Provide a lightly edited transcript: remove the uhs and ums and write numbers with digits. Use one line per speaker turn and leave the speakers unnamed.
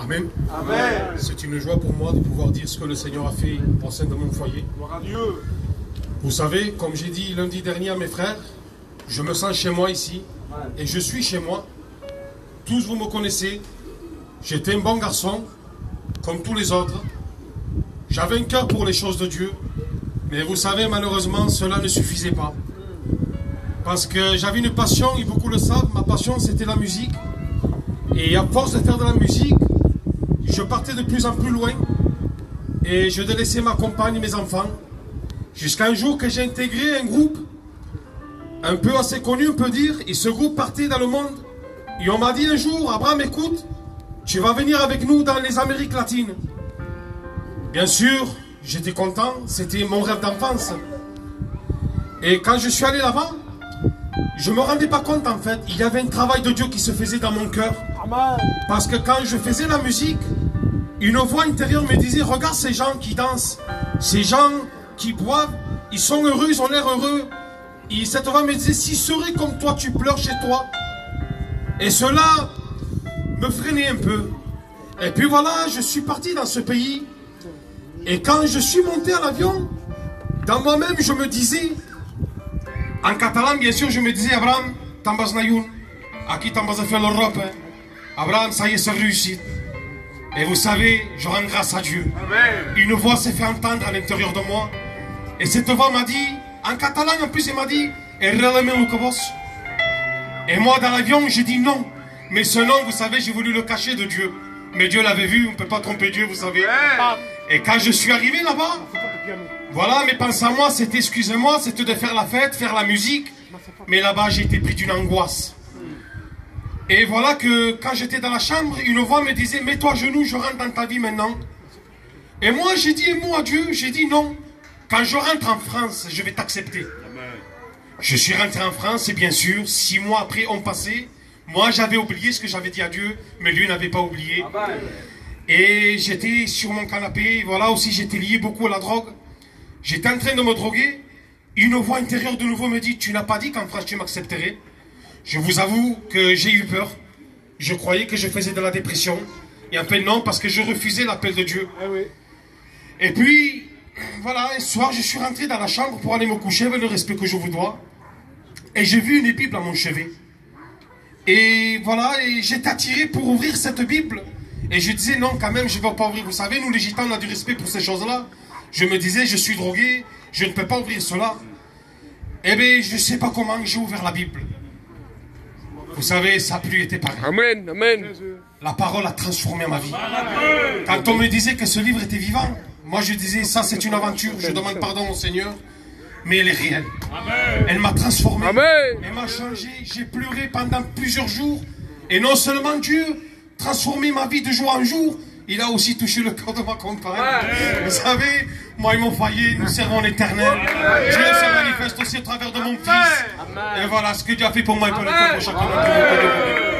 Amen.
Amen.
C'est une joie pour moi de pouvoir dire ce que le Seigneur a fait au sein de mon foyer.
Gloire à Dieu.
Vous savez, comme j'ai dit lundi dernier à mes frères, je me sens chez moi ici. Et je suis chez moi. Tous vous me connaissez. J'étais un bon garçon, comme tous les autres. J'avais un cœur pour les choses de Dieu. Mais vous savez, malheureusement, cela ne suffisait pas. Parce que j'avais une passion, et beaucoup le savent, ma passion c'était la musique. Et à force de faire de la musique, je partais de plus en plus loin. Et je délaissais ma compagne et mes enfants. Jusqu'à un jour que j'ai intégré un groupe, un peu assez connu, on peut dire. Et ce groupe partait dans le monde. Et on m'a dit un jour, Abraham, écoute, tu vas venir avec nous dans les Amériques latines. Bien sûr, j'étais content, c'était mon rêve d'enfance. Et quand je suis allé là-bas, je ne me rendais pas compte en fait, il y avait un travail de Dieu qui se faisait dans mon cœur. Parce que quand je faisais la musique, une voix intérieure me disait, regarde ces gens qui dansent, ces gens qui boivent, ils sont heureux, ils ont l'air heureux. Et cette voix me disait, s'ils seraient comme toi, tu pleures chez toi. Et cela me freinait un peu. Et puis voilà, je suis parti dans ce pays. Et quand je suis monté à l'avion, dans moi-même, je me disais, en catalan, bien sûr, je me disais, Abraham, t'embas nayoun, aquí t'embas a fait l'Europe. Abraham, ça y est, c'est réussi. Et vous savez, je rends grâce à Dieu.
Amen.
Une voix s'est fait entendre à l'intérieur de moi. Et cette voix m'a dit, en catalan en plus, elle m'a dit, et moi, dans l'avion, j'ai dit non. Mais ce nom, vous savez, j'ai voulu le cacher de Dieu. Mais Dieu l'avait vu, on ne peut pas tromper Dieu, vous savez. Et quand je suis arrivé là-bas, voilà, mes pensées à moi, c'était, excusez-moi, c'était de faire la fête, faire la musique. Mais là-bas, j'ai été pris d'une angoisse. Et voilà que quand j'étais dans la chambre, une voix me disait, mets-toi à genoux, je rentre dans ta vie maintenant. Et moi, j'ai dit un mot à Dieu, j'ai dit non. Quand je rentre en France, je vais t'accepter. Je suis rentré en France et bien sûr, 6 mois après, on passait. Moi, j'avais oublié ce que j'avais dit à Dieu, mais lui n'avait pas oublié. Et j'étais sur mon canapé, voilà aussi, j'étais lié beaucoup à la drogue. J'étais en train de me droguer. Une voix intérieure de nouveau me dit, tu n'as pas dit qu'en France tu m'accepterais. Je vous avoue que j'ai eu peur. Je croyais que je faisais de la dépression. Et en fait non, parce que je refusais l'appel de Dieu. Et puis, voilà, un soir, je suis rentré dans la chambre pour aller me coucher avec le respect que je vous dois. Et j'ai vu une Bible à mon chevet. Et voilà, et j'étais attiré pour ouvrir cette Bible. Et je disais, non, quand même, je ne vais pas ouvrir. Vous savez, nous les gitans, on a du respect pour ces choses-là. Je me disais, je suis drogué, je ne peux pas ouvrir cela. Eh bien, je ne sais pas comment j'ai ouvert la Bible. Vous savez, ça n'a plus été pareil.
Amen, amen.
La parole a transformé ma vie. Quand on me disait que ce livre était vivant, moi je disais, ça c'est une aventure, je demande pardon au Seigneur, mais elle est réelle. Elle m'a transformé, elle m'a changé, j'ai pleuré pendant plusieurs jours. Et non seulement Dieu transformé ma vie de jour en jour, il a aussi touché le cœur de ma compagne. Vous savez, moi et mon foyer, nous servons l'Éternel. Dieu se manifeste aussi à travers de mon fils. Et voilà ce que Dieu a fait pour moi et pour le cœur de chacun d'entre nous.